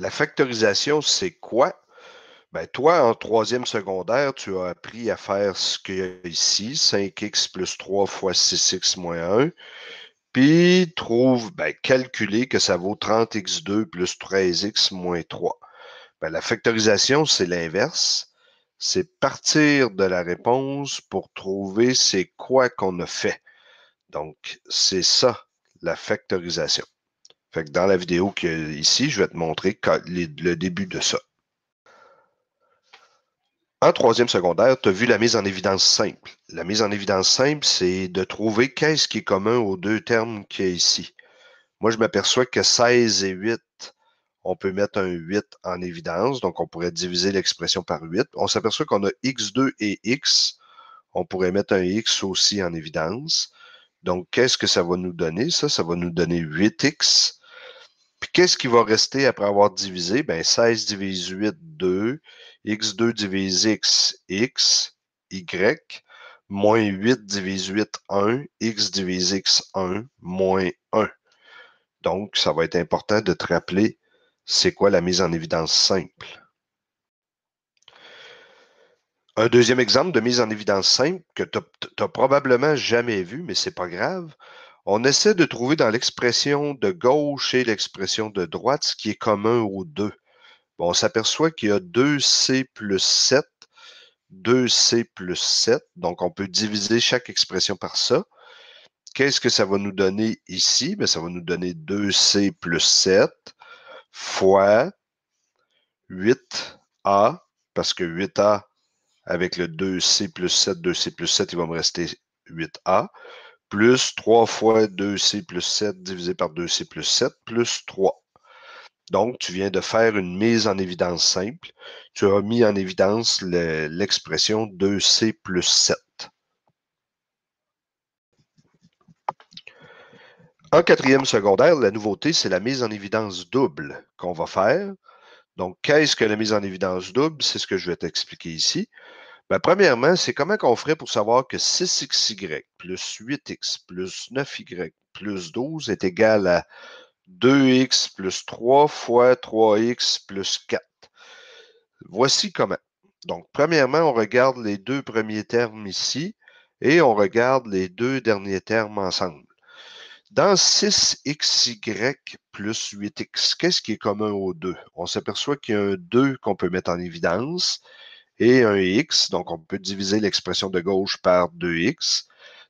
La factorisation, c'est quoi? Ben, toi, en troisième secondaire, tu as appris à faire ce qu'il y a ici, 5x plus 3 fois 6x moins 1. Puis, calculer que ça vaut 30x2 plus 13x moins 3. Ben, la factorisation, c'est l'inverse. C'est partir de la réponse pour trouver c'est quoi qu'on a fait. Donc, c'est ça, la factorisation. Fait que dans la vidéo qu'il y a ici, je vais te montrer le début de ça. En troisième secondaire, tu as vu la mise en évidence simple. La mise en évidence simple, c'est de trouver qu'est-ce qui est commun aux deux termes qu'il y a ici. Moi, je m'aperçois que 16 et 8, on peut mettre un 8 en évidence, donc on pourrait diviser l'expression par 8. On s'aperçoit qu'on a x2 et x, on pourrait mettre un x aussi en évidence. Donc, qu'est-ce que ça va nous donner? Ça va nous donner 8x. Puis, qu'est-ce qui va rester après avoir divisé? Ben, 16 divise 8, 2. x2 divise x, x, y. Moins 8 divise 8, 1. X divise x, 1. Moins 1. Donc, ça va être important de te rappeler c'est quoi la mise en évidence simple. Un deuxième exemple de mise en évidence simple que tu n'as probablement jamais vu, mais ce n'est pas grave. On essaie de trouver dans l'expression de gauche et l'expression de droite ce qui est commun aux deux. Bon, on s'aperçoit qu'il y a 2c plus 7, 2c plus 7, donc on peut diviser chaque expression par ça. Qu'est-ce que ça va nous donner ici? Bien, ça va nous donner 2c plus 7 fois 8a, parce que 8a avec le 2c plus 7, 2c plus 7, il va me rester 8a, plus 3 fois 2c plus 7 divisé par 2c plus 7, plus 3. Donc, tu viens de faire une mise en évidence simple. Tu as mis en évidence l'expression 2c plus 7. En quatrième secondaire, la nouveauté, c'est la mise en évidence double qu'on va faire. Donc, qu'est-ce que la mise en évidence double? C'est ce que je vais t'expliquer ici. Ben, premièrement, c'est comment qu'on ferait pour savoir que 6xy plus 8x plus 9y plus 12 est égal à 2x plus 3 fois 3x plus 4. Voici comment. Donc, premièrement, on regarde les deux premiers termes ici et on regarde les deux derniers termes ensemble. Dans 6xy plus 8x, qu'est-ce qui est commun aux deux? On s'aperçoit qu'il y a un 2 qu'on peut mettre en évidence et un x, donc on peut diviser l'expression de gauche par 2x.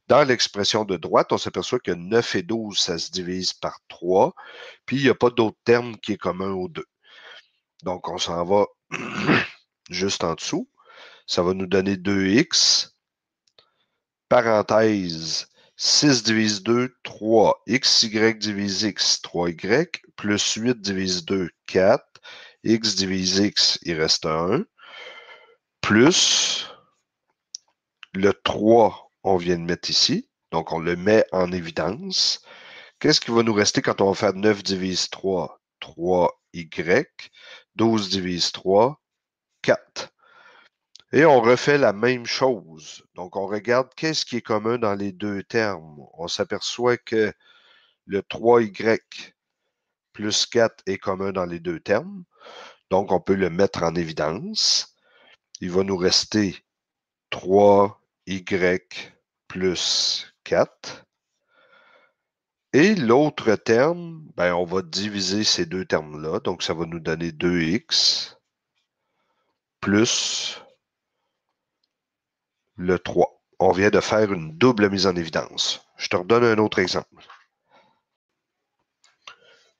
Dans l'expression de droite, on s'aperçoit que 9 et 12, ça se divise par 3, puis il n'y a pas d'autre terme qui est commun aux deux. Donc, on s'en va juste en dessous. Ça va nous donner 2x, parenthèse, 6 divise 2, 3. xy divise x, 3y, plus 8 divise 2, 4. X divise x, il reste 1. Plus le 3, on vient de mettre ici. Donc, on le met en évidence. Qu'est-ce qui va nous rester quand on va faire 9 divise 3? 3y. 12 divise 3, 4. Et on refait la même chose. Donc, on regarde qu'est-ce qui est commun dans les deux termes. On s'aperçoit que le 3y plus 4 est commun dans les deux termes. Donc, on peut le mettre en évidence. Il va nous rester 3y plus 4. Et l'autre terme, ben, on va diviser ces deux termes-là. Donc, ça va nous donner 2x plus le 3. On vient de faire une double mise en évidence. Je te redonne un autre exemple.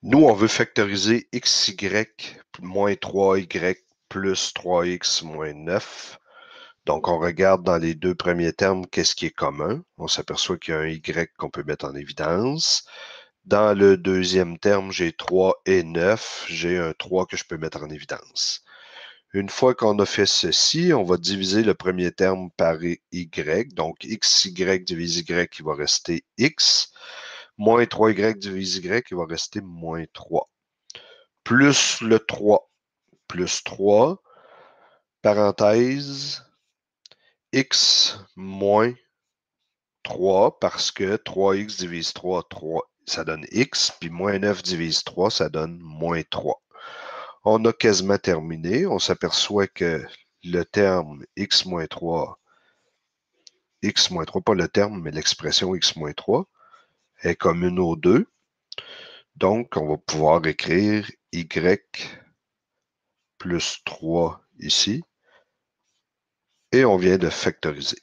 Nous, on veut factoriser xy moins 3y plus 3x moins 9. Donc, on regarde dans les deux premiers termes qu'est-ce qui est commun. On s'aperçoit qu'il y a un y qu'on peut mettre en évidence. Dans le deuxième terme, j'ai 3 et 9. J'ai un 3 que je peux mettre en évidence. Une fois qu'on a fait ceci, on va diviser le premier terme par y. Donc, xy divise y, il va rester x. Moins 3y divise y, il va rester moins 3. Plus le 3. Plus 3, parenthèse, x moins 3, parce que 3x divise 3, 3, ça donne x, puis moins 9 divise 3, ça donne moins 3. On a quasiment terminé. On s'aperçoit que le terme x-3, pas le terme, mais l'expression x-3 est commune aux deux. Donc, on va pouvoir écrire y plus 3 ici. Et on vient de factoriser.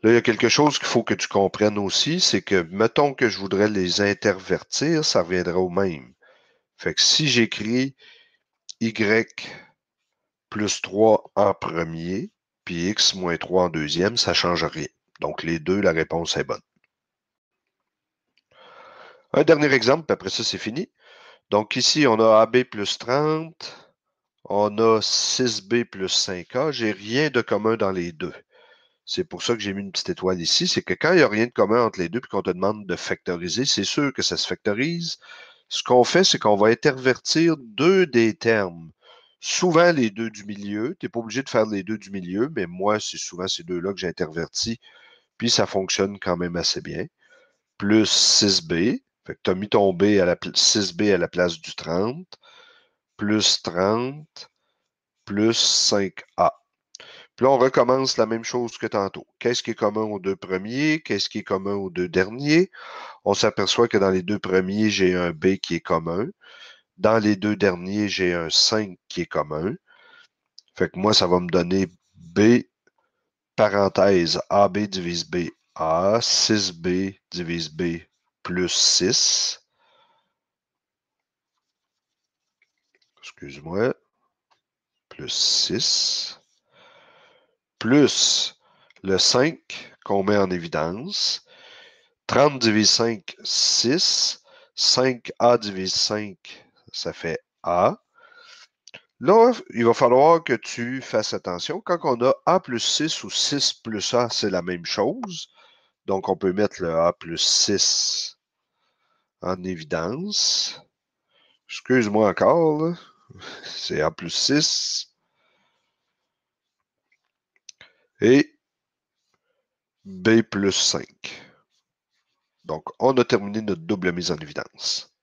Là, il y a quelque chose qu'il faut que tu comprennes aussi, c'est que, mettons que je voudrais les intervertir, ça reviendra au même. Fait que si j'écris y plus 3 en premier, puis x moins 3 en deuxième, ça ne change rien. Donc, les deux, la réponse est bonne. Un dernier exemple, puis après ça, c'est fini. Donc, ici, on a AB plus 30, on a 6B plus 5A. J'ai rien de commun dans les deux. C'est pour ça que j'ai mis une petite étoile ici. C'est que quand il n'y a rien de commun entre les deux puis qu'on te demande de factoriser, c'est sûr que ça se factorise. Ce qu'on fait, c'est qu'on va intervertir deux des termes. Souvent les deux du milieu. Tu n'es pas obligé de faire les deux du milieu, mais moi, c'est souvent ces deux-là que j'intervertis. Puis ça fonctionne quand même assez bien. Plus 6B. Fait que tu as mis ton B à 6B à la place du 30. Plus 30. Plus 5A. Puis là, on recommence la même chose que tantôt. Qu'est-ce qui est commun aux deux premiers? Qu'est-ce qui est commun aux deux derniers? On s'aperçoit que dans les deux premiers, j'ai un B qui est commun. Dans les deux derniers, j'ai un 5 qui est commun. Fait que moi, ça va me donner B, parenthèse, AB divise B, A, 6B divise B plus 6. Excuse-moi. Plus 6. Plus le 5 qu'on met en évidence. 30 divise 5, 6. 5A divise 5, ça fait A. Là, il va falloir que tu fasses attention. Quand on a A plus 6 ou 6 plus A, c'est la même chose. Donc, on peut mettre le A plus 6 en évidence. Excuse-moi encore, là. C'est A plus 6. Et B plus 5. Donc, on a terminé notre double mise en évidence.